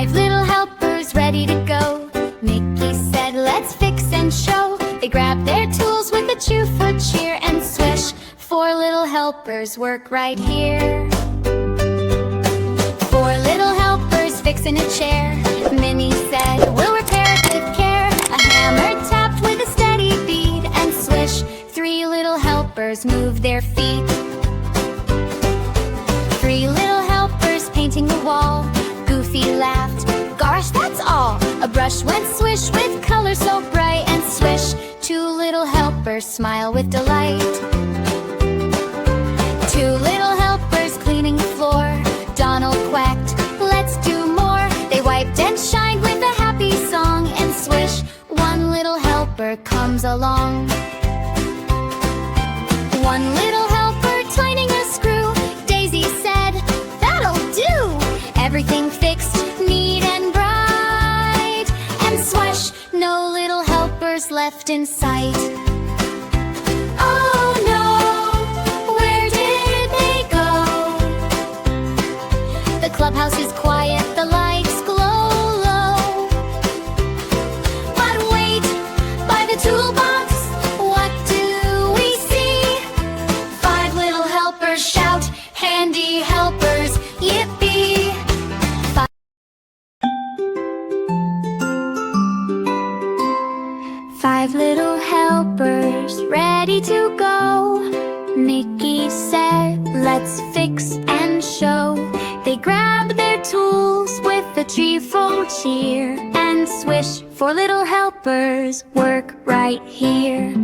5 little helpers ready to go. Mickey said, let's fix and show. They grabbed their tools with a cheerful cheer and swish. 4 little helpers work right here. 4 little helpers fixing a chair. Minnie said, we'll repair it with care. A hammer tapped with a steady beat and swish. 3 little helpers moved their feet. 3 little helpers painting the wall. Goofy laughed, Gawrsh, that's all. A brush went swish with color so bright and swish. 2 little helpers smile with delight. 2 little helpers cleaning the floor. Donald quacked, let's do more. They wiped and shined with a happy song and swish. 1 little helper comes along. 1 little helper tightening a screw. Daisy said, that'll do. Everything fixed, neat and bright. And swish, no little helpers left in sight. Oh no, where did they go? The clubhouse is quiet, the lights glow low. But wait, by the toolbox, what do we see? 5 little helpers shout, handy helpers, yippee! 5 little helpers ready to go. Mickey said, let's fix and show. They grabbed their tools with a cheerful cheer and swish. 4 little helpers work right here.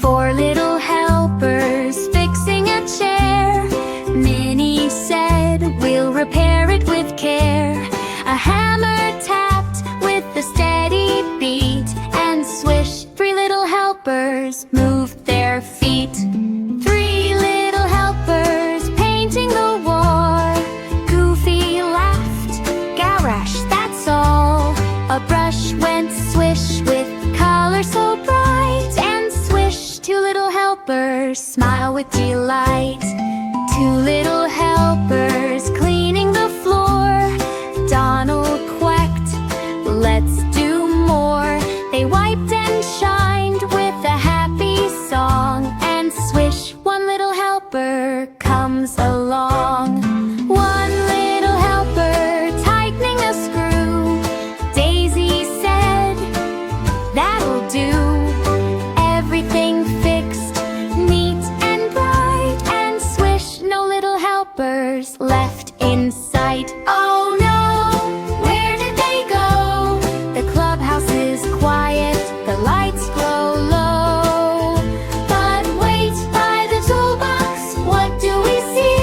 4 little helpers fixing a chair. Minnie said, we'll repair it with care. A hammer tapped with a steady beat and swish. 3 little helpers moved their feet. 3 little helpers painting the wall. Goofy laughed, Gawrsh, that's all. A brush went swish with color so bright and swish. 2 little helpers smile with delight. 2 little helpers cleaning the floor. Donald quacked, let's do more. They wiped and shined with a happy song and swish. 1 little helper comes along. 1 little helper tightening a screw. Daisy said, that'll do. Everything fixed, neat and bright and swish. No little helpers left in sight. Oh no, where did they go? The clubhouse is quiet, the lights glow low. But wait, by the toolbox, what do we see?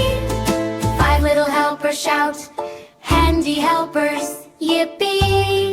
5 little helpers shout, handy helpers, yippee!